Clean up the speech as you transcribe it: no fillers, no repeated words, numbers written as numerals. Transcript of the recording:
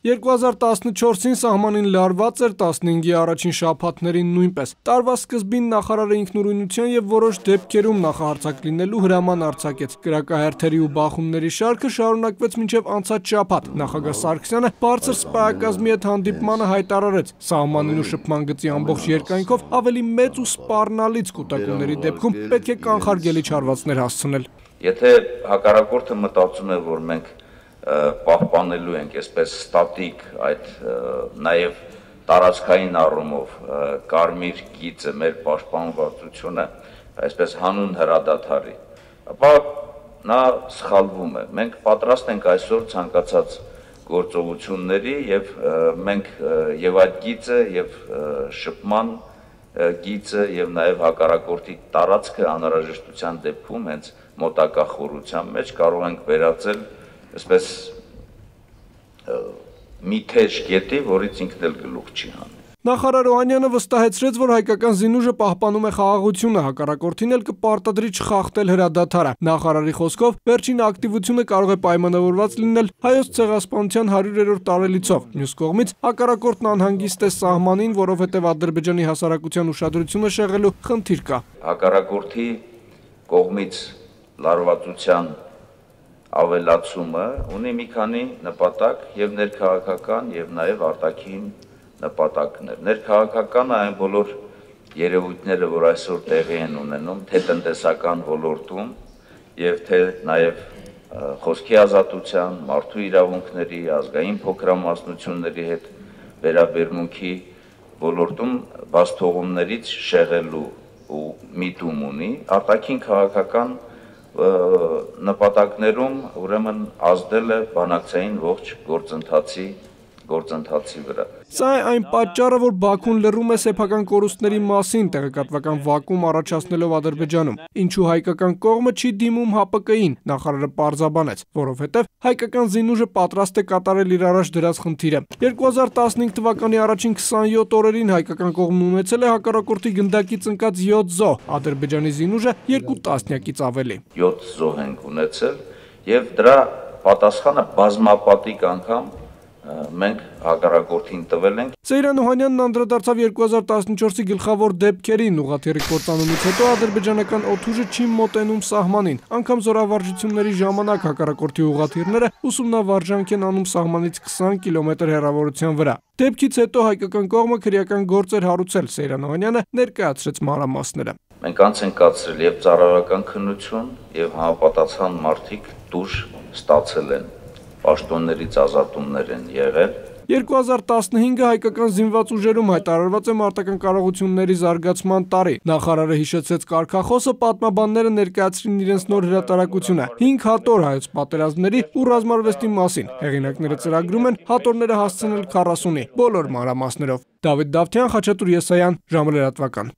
2014-ին սահմանին լարված էր, 15-ի առաջին շաբաթներին նույնպես։ Տարվա սկզբին նախարարը ինքնուրույնության եւ որոշ դեպքերում նախահարցակ լինելու հրաման արձակեց։ Կրակահերթերի ու բախումների շարքը շարունակվեց մինչև անցած շաբաթ։ Նախագահ Սարգսյանը բարձր սպայակազմի հետ հանդիպմանը հայտարարեց, սահմանին ու շփման գծի ամբողջ երկայնքով ավելի մեծ ու սպառնալից կուտակումների դեպքում պետք է կանխարգելիչ հարվածներ հասցնել։ Եթե հակառակորդը մտածում է, որ մենք պահպանելու ենք այսպես ստատիկ այդ նաև տարածքային առումով կարմիր գիծը մեր պաշտպանվածությունը այսպես հանուն հրադադարի, ապա նա սխալվում է։ Մենք պատրաստ ենք այսօր ցանկացած գործողությունների եւ մենք եւ այդ գիծը եւ շփման գիծը եւ նաև հակառակորդի տարածքը անհրաժեշտության դեպքում հենց մոտակա խորության մեջ կարող ենք վերածել այսպես մի թեժ կետի, որից ինքն էլ գլուխ չի հանի։ Նախարար Օհանյանը վստահեցրեց, որ հայկական զինուժը պահպանում է խաղաղությունը, հակառակորդին էլ կպարտադրի չխախտել հրադադարը։ Նախարարի խոսքով, վերջին ակտիվությունը կարող է պայմանավորված լինել հայոց ցեղասպանության 100-րդ տարելիցով։ Մյուս կողմից, հակառակորդն անհանգիստ է սահմանին, որովհետև Ադրբեջանի հասարակության ուշադրությունը շեղելու խնդիր կա։ Հակառակորդի կողմից լարվածության ավելացումը ունի մի քանի նպատակ եւ ներքաղաքական եւ նաեւ արտաքին նպատակներ։ Ներքաղաքականը այն բոլոր երևույթները, որ այսօր տեղի են ունենում, թե տնտեսական ոլորտում եւ թե նաեւ խոսքի ազատության, մարդու իրավունքների, ազգային փոքրամասնությունների հետ վերաբերմունքի ոլորտում բացթողումներից շեղելու ու միտում ունի, արտաքին քաղաքական նպատակներում ուրեմն ազդել է բանակցային ողջ գործընթացի վրա։ Սա է այն պատճառը, որ Բաքուն լռում է սեփական կորուստների մասին, տեղեկատվական վակուում առաջացնելով Ադրբեջանում։ Ինչու հայկական կողմը չի դիմում ՀԱՊԿ-ին, նախարարը պարզաբանեց, որովհետև հայկական զինուժը պատրաստ է կատարել իր առաջ դրած խնդիրը։ 2015 թվականի առաջին 27 օրերին հայկական կողմն ունեցել է հակառակորդի գնդակից ընկած 7 զոհ, Ադրբեջանի զինուժը 2 տասնյակից ավելի։ 7 զոհ ենք ունեցել եւ դրա պատասխանը բազմապատիկ անգամ մենք հակառակորդին տվել ենք։ Սեյրան Օհանյանն անդրադարձավ 2014-ի գլխավոր դեպքերին, ուղղաթիռի կործանումից հետո ադրբեջանական օդուժը չի մոտենում սահմանին, անգամ զորավարժությունների ժամանակ հակառակորդի ուղղաթիռները ուսումնավարժանք են անում սահմանից 20 կիլոմետր հեռավորության վրա։ Դեպքից հետո հայկական կողմը քրեական գործ էր հարուցել, Սեյրան Օհանյանը ներկայացրեց մանրամասները։ Մենք անց ենք կացրել եւ ծառայական քննություն եւ համապատասխան մարդիկ դուրս ստացել են, պաշտոններից ազատումներ են եղել։ 2015-ը հայկական զինված ուժերում հայտարարված է մարտական կարողությունների զարգացման տարի։ Նախարարը հիշեցրեց կարգախոսը, պատմաբանները ներկայացրին իրենց նոր հրատարակությունը 5 հատոր հայոց պատերազմների ու ռազմարվեստի մասին։ Հեղինակները ծրագրում են հատորները հասցնել 40-ի, բոլոր մանրամասներով։ Դավիթ Դավթյան, Խաչատուր Եսայան, ժամը լրատվական։